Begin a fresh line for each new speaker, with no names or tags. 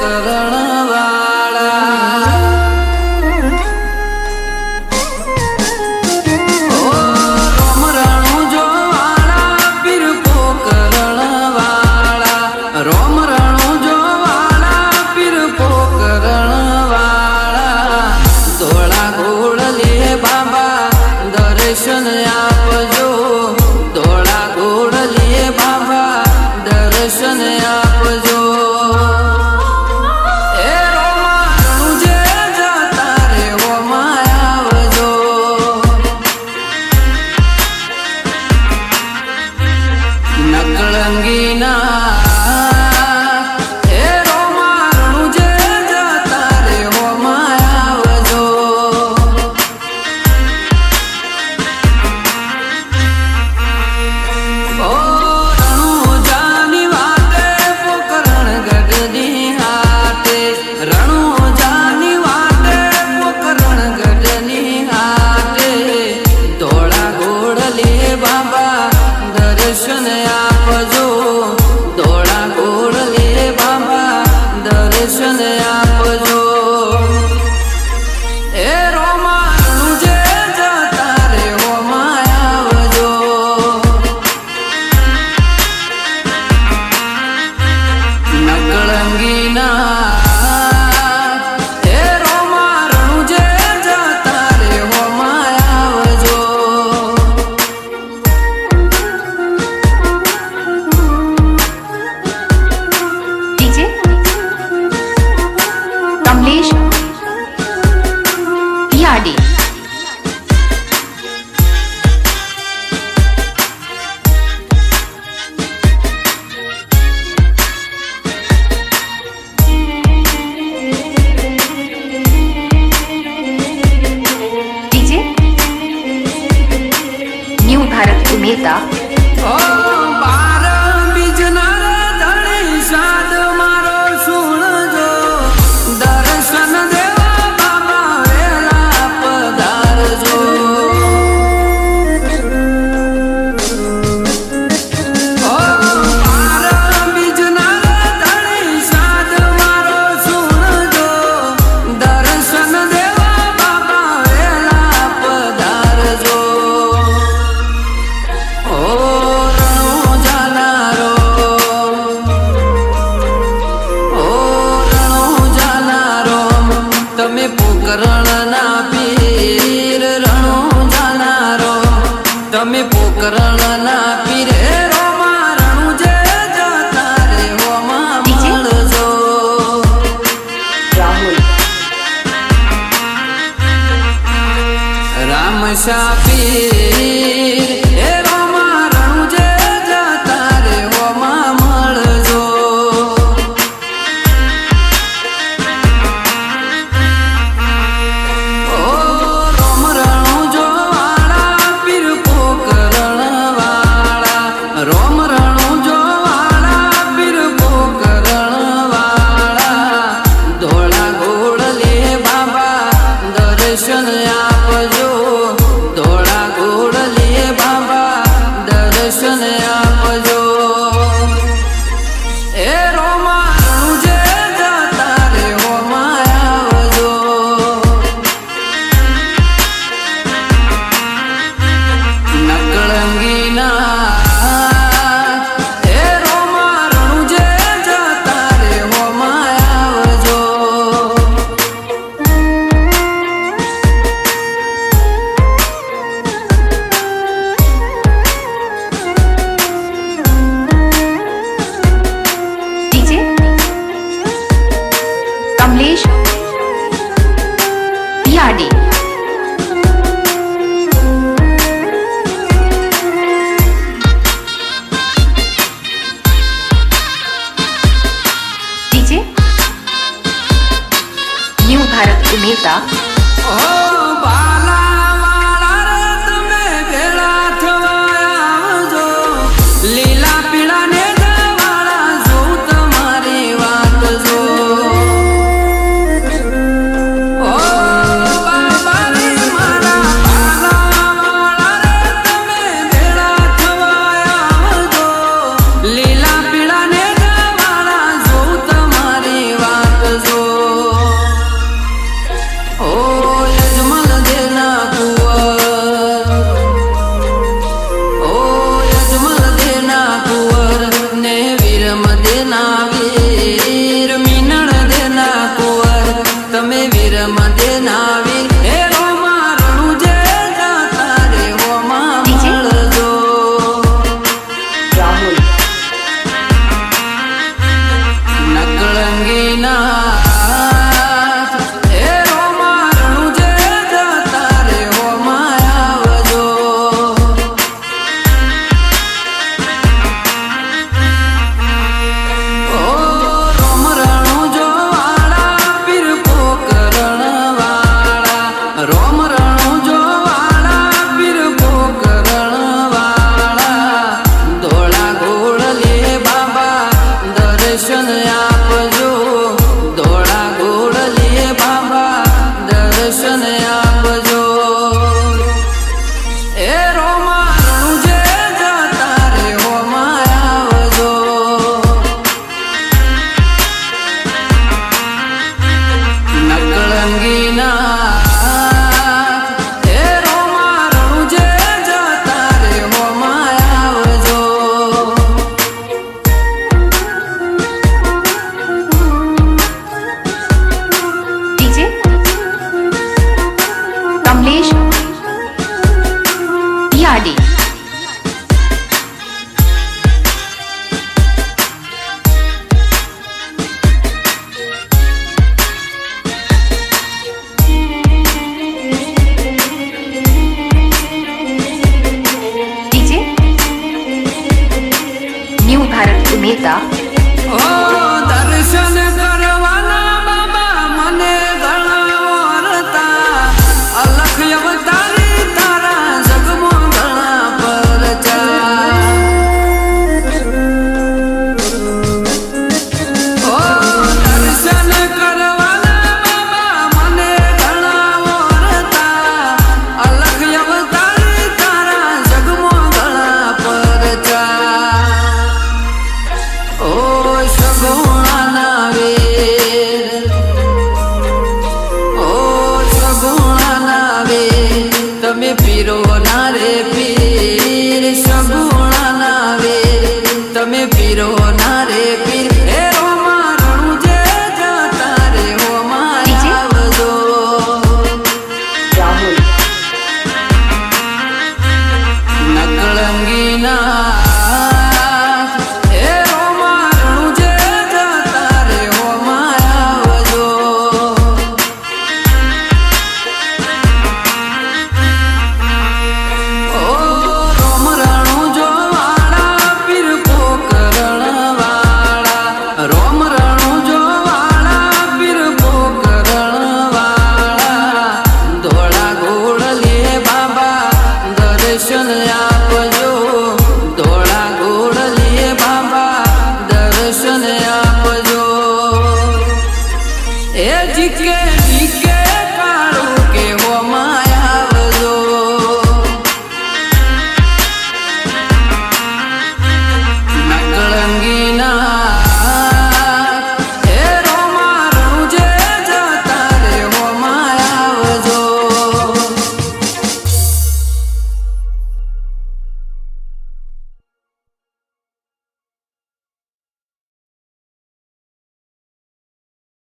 પોકરણ વાળા રોમ રણું જો વાળા પીર પોકરણ વાળા રોમ રણું જો વાળા પીર પોકરણ વાળા ધોળા ઘોડલે બાબા દર્શન આપજો ધોળા ઘોડલે બાબા દર્શન આપજો એ રોમાણું જે જતા રે ઓમાં આવજો નકળંગીના એ રોમાણું જે જતા રે ઓમાં આવજો દર્શન આપજો ધોળા ઘોડલે બાબા દર્શન આપજો એ રોમાણું જે જતા રે ઓમાં આવજો નકળંગીના એ રોમાણું જે જતા રે ઓમાં આવજો
कमलेश पियाडी डीजे न्यू भारत उमेदा
ઓ બાર બીજના ધણી સાદ મારો સુણજો દર્શન દેવા બાબા વેલા પધારજો ઓ બાર બીજના ધણી સાદ મારો સુણજો દર્શન દેવા બાબા વેલા પધારજો ઓ રણો જાનારો ઓ રણો જાનારો તમે પોકરણના પીર રણો જાનારો તમે પોકરણના પીર હે રોમા રણું જે જતા રે ઓમાં મળજો
राहुल
રામ પીર હે રોમા રણું જે જતા રે ઓમાં મળજો ઓ રોમ રણું જો વાળા પીર પોકરણ વાળા રોમ રણું જો વાળા પીર પોકરણ વાળા ધોળા ઘોડલે બાબા દર્શન આપજો ધોળા ઘોડલે બાબા દર્શન આપજો એ રોમાણું જે જતા રે ઓમાં આવજો નકળંગીના એ રોમાણું જે જતા રે ઓમાં આવજો
DJ Kamlesh Piyadi DJ New Bharat Umeda
ઓ બાલા વાળા રે તમે ભેળા થવા આવજો લીલા પીળા ને વાળા જોઉં તમારી વાત જો ઓ બાબા રે મારા બાલા વાળા રે તમે ભેળા થવા આવજો લીલા પીળા ને વાળા જોઉં તમારી વાત
ઉમેદા
ઓ દર્શન